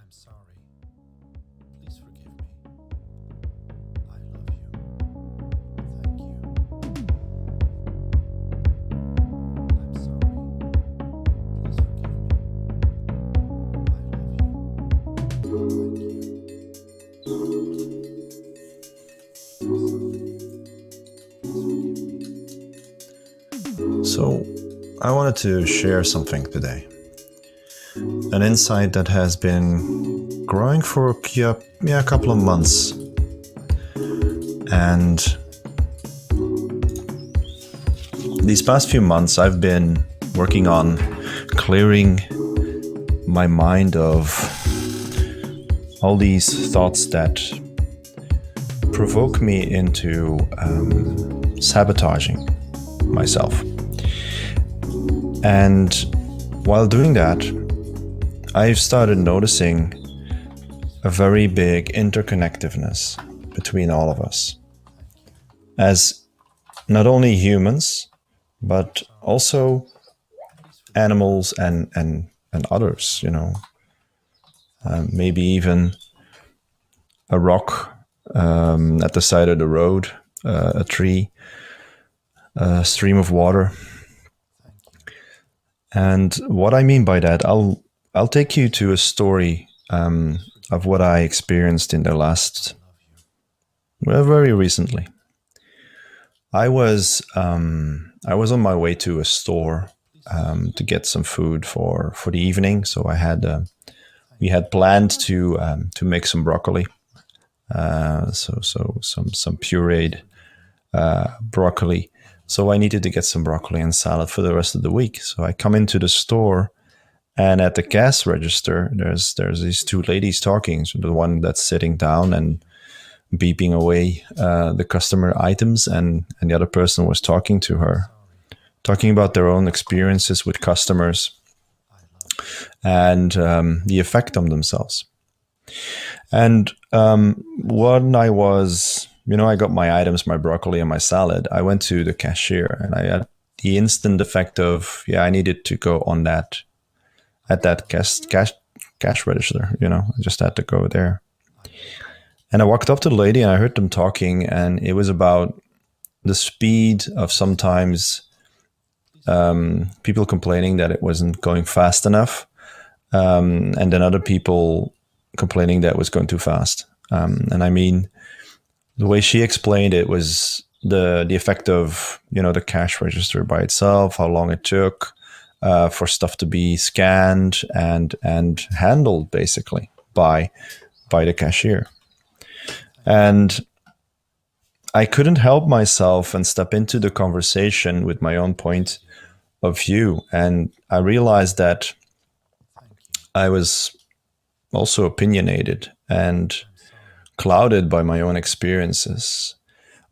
sorry. Please forgive me. I love you. Thank you. I'm sorry. Please forgive me. I love you. Thank you. So, I wanted to share something today. An insight that has been growing for a couple of months. And these past few months, I've been working on clearing my mind of all these thoughts that provoke me into sabotaging myself. And while doing that, I've started noticing a very big interconnectiveness between all of us as not only humans, but also animals and others, maybe even a rock at the side of the road, a tree, a stream of water. And what I mean by that, I'll take you to a story of what I experienced in the very recently. I was on my way to a store to get some food for the evening. So we had planned to make some broccoli, so some pureed broccoli. So I needed to get some broccoli and salad for the rest of the week. So I come into the store, and at the cash register, there's these two ladies talking. So the one that's sitting down and beeping away the customer items, and the other person was talking to her, talking about their own experiences with customers and the effect on themselves. And when I was, I got my items, my broccoli and my salad, I went to the cashier, and I had the instant effect of, I needed to go on that, at that cash register, I just had to go there. And I walked up to the lady and I heard them talking, and it was about the speed of sometimes people complaining that it wasn't going fast enough, and then other people complaining that it was going too fast. And I mean, the way she explained it was the effect of, the cash register by itself, how long it took for stuff to be scanned and handled basically by the cashier. And I couldn't help myself and step into the conversation with my own point of view. And I realized that I was also opinionated and clouded by my own experiences.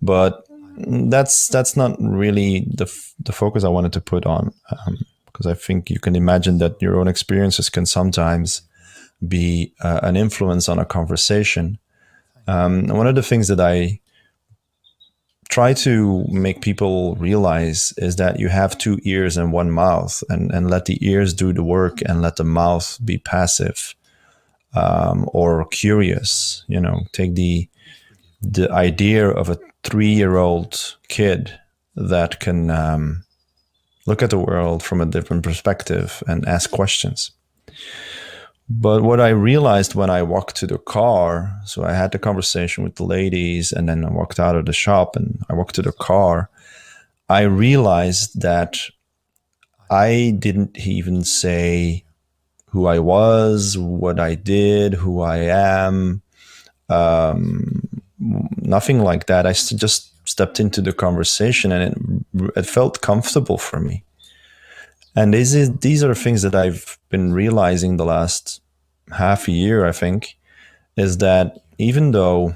But that's not really the focus I wanted to put on, because I think you can imagine that your own experiences can sometimes be an influence on a conversation. One of the things that I try to make people realize is that you have two ears and one mouth, and let the ears do the work and let the mouth be passive or curious. Take the idea of a 3-year-old kid that can look at the world from a different perspective and ask questions. But what I realized when I walked to the car, so I had the conversation with the ladies, and then I walked out of the shop and I walked to the car, I realized that I didn't even say who I was, what I did, who I am, nothing like that. I just stepped into the conversation, and it felt comfortable for me. And these are things that I've been realizing the last half a year, I think, is that even though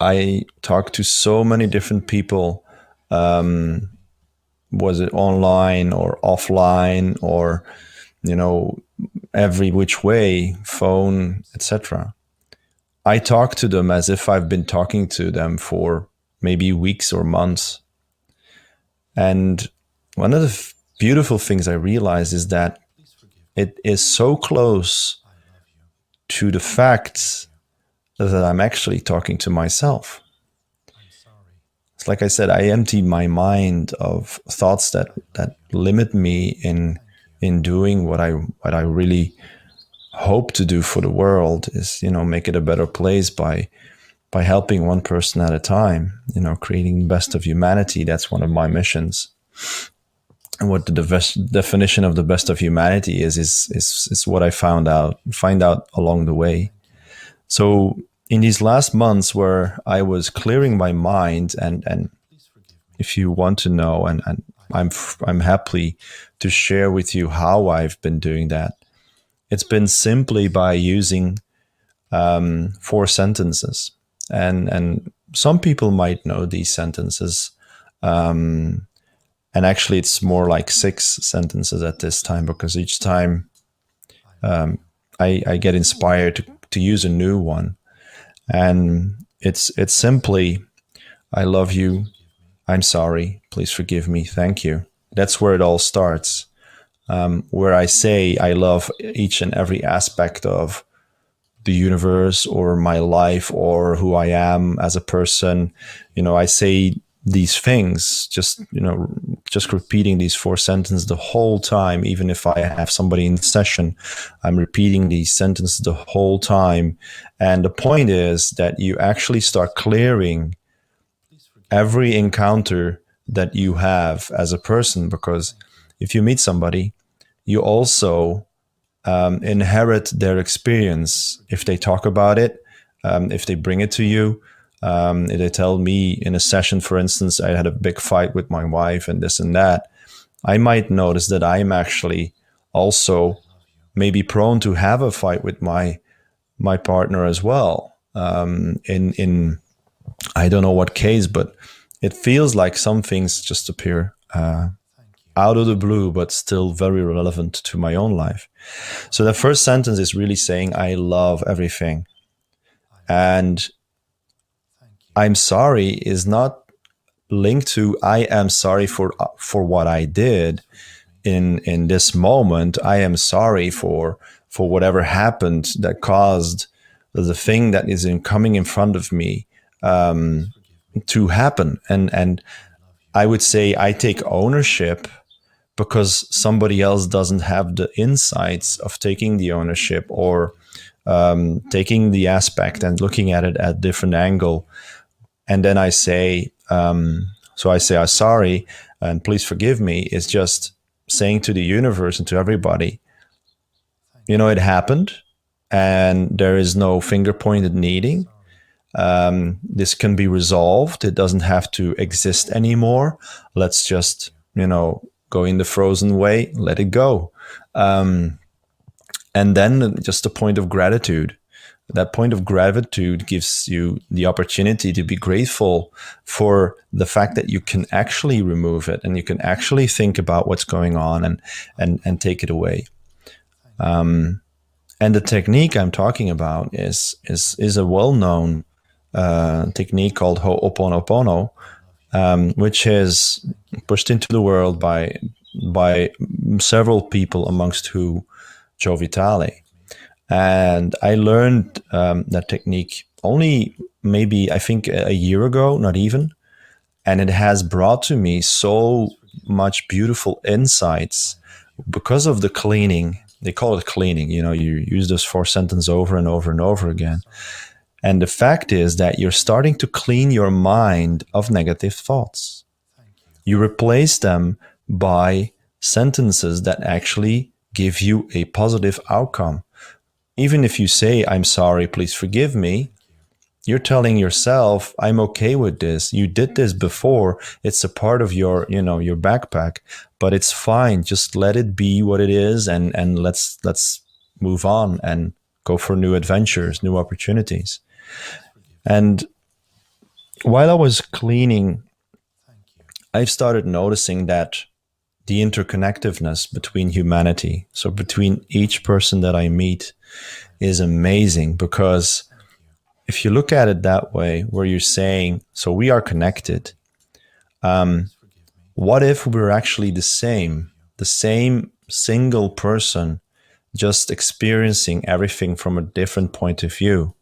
I talk to so many different people, was it online or offline or, every which way, phone, etc., I talk to them as if I've been talking to them for maybe weeks or months. And one of the beautiful things I realize is that it is so close to the fact that I'm actually talking to myself. It's like I said, I empty my mind of thoughts that limit me in doing what I really hope to do for the world, is, make it a better place by helping one person at a time, creating the best of humanity. That's one of my missions. And what the definition of the best of humanity is what I find out along the way. So in these last months where I was clearing my mind, and if you want to know, and I'm happy to share with you how I've been doing that. It's been simply by using 4 sentences, and some people might know these sentences, and actually it's more like 6 sentences at this time, because each time I get inspired to use a new one, and it's simply, I love you, I'm sorry, please forgive me, thank you. That's where it all starts, where I say I love each and every aspect of the universe or my life or who I am as a person. I say these things, just repeating these 4 sentences the whole time. Even if I have somebody in session, I'm repeating these sentences the whole time. And the point is that you actually start clearing every encounter that you have as a person, because if you meet somebody, you also inherit their experience. If they talk about it, if they bring it to you, if they tell me in a session, for instance, I had a big fight with my wife and this and that, I might notice that I'm actually also maybe prone to have a fight with my partner as well. In I don't know what case, but it feels like some things just appear out of the blue, but still very relevant to my own life. So the first sentence is really saying, I love everything. And I'm sorry is not linked to I am sorry for what I did in this moment. I am sorry for whatever happened that caused the thing that is coming in front of me to happen. And I would say I take ownership, because somebody else doesn't have the insights of taking the ownership, or taking the aspect and looking at it at a different angle. And then I say, so I say, I'm sorry, and please forgive me, is just saying to the universe and to everybody, it happened, and there is no finger pointed needing. This can be resolved. It doesn't have to exist anymore. Let's just, go in the frozen way, let it go. And then just a point of gratitude. That point of gratitude gives you the opportunity to be grateful for the fact that you can actually remove it, and you can actually think about what's going on and take it away. And the technique I'm talking about is a well-known technique called Ho'oponopono, which is pushed into the world by several people, amongst who Joe Vitale. And I learned that technique only maybe, I think, a year ago, not even. And it has brought to me so much beautiful insights because of the cleaning. They call it cleaning. You use those 4 sentences over and over and over again. And the fact is that you're starting to clean your mind of negative thoughts. You replace them by sentences that actually give you a positive outcome. Even if you say, I'm sorry, please forgive me, you're telling yourself, I'm okay with this. You did this before. It's a part of your backpack, but it's fine. Just let it be what it is, and let's move on and go for new adventures, new opportunities. And while I was cleaning, I've started noticing that the interconnectiveness between humanity, so between each person that I meet, is amazing. Because if you look at it that way, where you're saying, so we are connected, what if we're actually the same single person, just experiencing everything from a different point of view.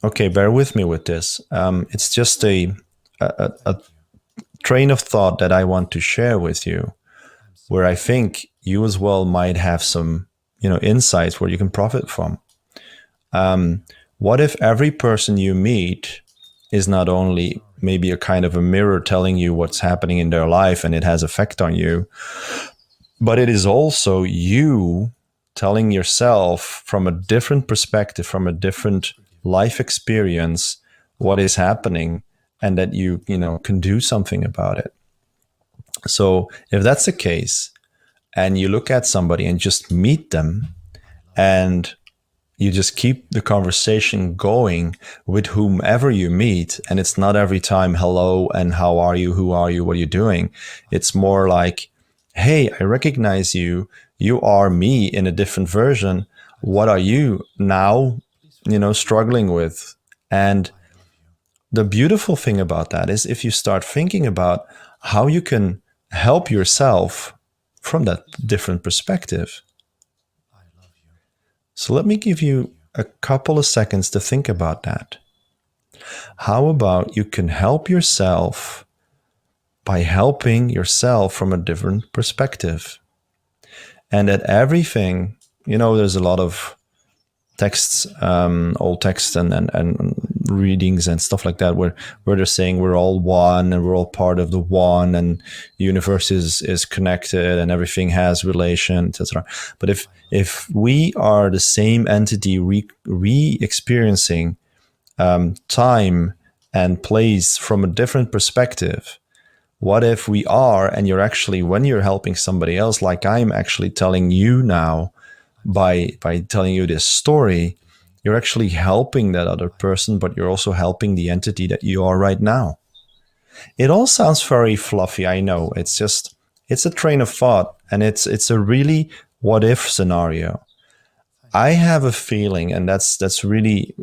Okay, bear with me with this. It's just a train of thought that I want to share with you, where I think you as well might have some, insights where you can profit from. What if every person you meet is not only maybe a kind of a mirror telling you what's happening in their life and it has effect on you, but it is also you telling yourself from a different perspective, from a different life experience, what is happening, and that you can do something about it. So if that's the case, and you look at somebody and just meet them, and you just keep the conversation going with whomever you meet, and it's not every time hello and how are you, who are you, what are you doing. It's more like, hey, I recognize you, you are me in a different version, what are you now struggling with? And the beautiful thing about that is if you start thinking about how you can help yourself from that different perspective. So let me give you a couple of seconds to think about that. How about you can help yourself by helping yourself from a different perspective? And that everything, there's a lot of texts, old texts and readings and stuff like that, where they're saying we're all one and we're all part of the one, and the universe is connected and everything has relation, etc. But if we are the same entity re-experiencing time and place from a different perspective, what if we are, and you're actually, when you're helping somebody else, like I'm actually telling you now, by telling you this story, you're actually helping that other person, but you're also helping the entity that you are right now. It all sounds very fluffy, I know. It's a train of thought, and it's a really what if scenario. I have a feeling, and that's really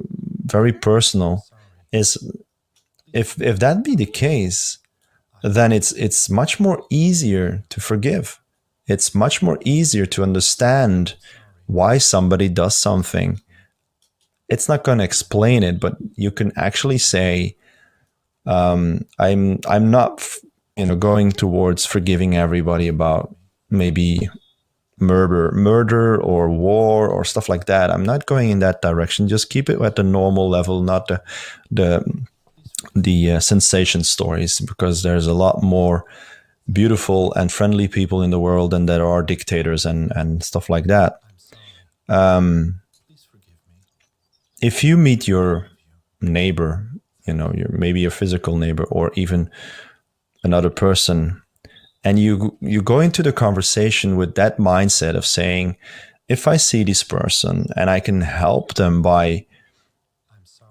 very personal, is if that be the case, then it's much more easier to forgive. It's much more easier to understand why somebody does something. It's not going to explain it, but you can actually say, I'm not going towards forgiving everybody about maybe murder or war or stuff like that. I'm not going in that direction. Just keep it at the normal level, not the sensation stories, because there's a lot more beautiful and friendly people in the world than there are dictators and stuff like that. If you meet your neighbor, maybe your physical neighbor or even another person, and you go into the conversation with that mindset of saying, if I see this person and I can help them by,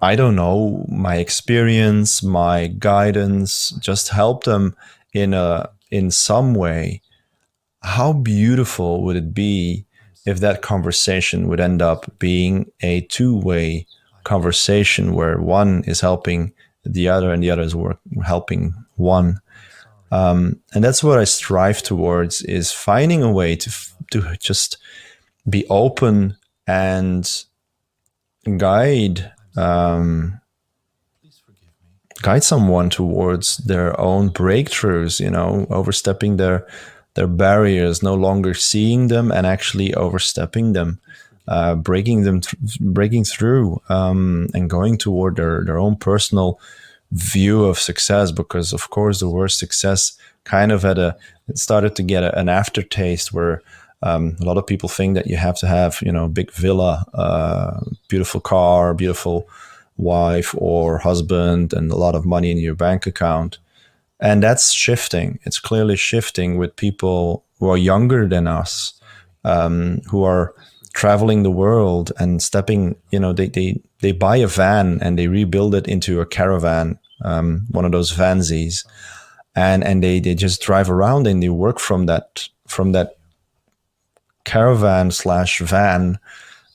I don't know, my experience, my guidance, just help them in some way, how beautiful would it be if that conversation would end up being a two-way conversation where one is helping the other and the other is helping one. And that's what I strive towards, is finding a way to just be open and guide someone towards their own breakthroughs, overstepping their barriers, no longer seeing them and actually overstepping them, breaking through, and going toward their own personal view of success. Because of course the word success kind of it started to get an aftertaste, where a lot of people think that you have to have, big villa, beautiful car, beautiful wife or husband, and a lot of money in your bank account. And that's shifting. It's clearly shifting with people who are younger than us, who are traveling the world and stepping, they buy a van and they rebuild it into a caravan, one of those vansies, and they just drive around and they work from that caravan / van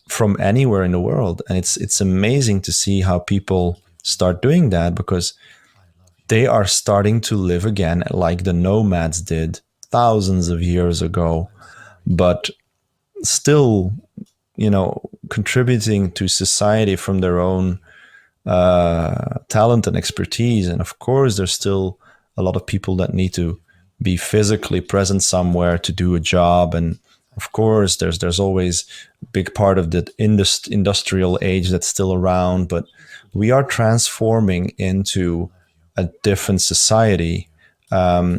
from anywhere in the world. And it's amazing to see how people start doing that, because they are starting to live again like the nomads did thousands of years ago. But still, contributing to society from their own talent and expertise. And of course, there's still a lot of people that need to be physically present somewhere to do a job. And of course, there's always a big part of the industrial age that's still around. But we are transforming into a different society,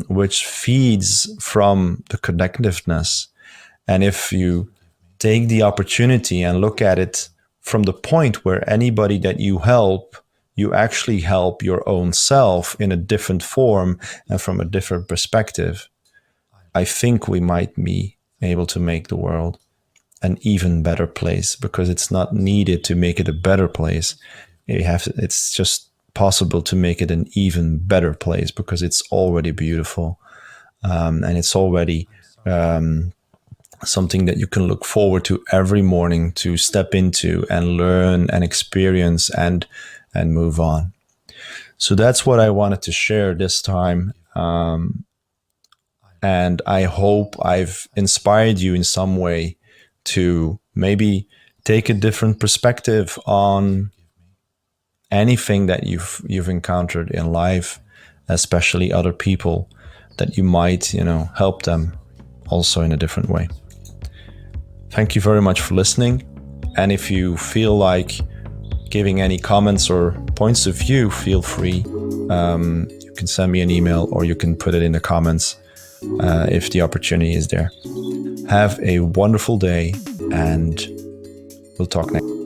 which feeds from the connectiveness. And if you take the opportunity and look at it from the point where anybody that you help, you actually help your own self in a different form and from a different perspective, I think we might be able to make the world an even better place, because it's not needed to make it a better place. It's just possible to make it an even better place because it's already beautiful, and it's already something that you can look forward to every morning to step into and learn and experience and move on. So that's what I wanted to share this time. And I hope I've inspired you in some way to maybe take a different perspective on anything that you've encountered in life, especially other people, that you might, help them also in a different way. Thank you very much for listening. And if you feel like giving any comments or points of view, feel free. You can send me an email or you can put it in the comments if the opportunity is there. Have a wonderful day, and we'll talk next.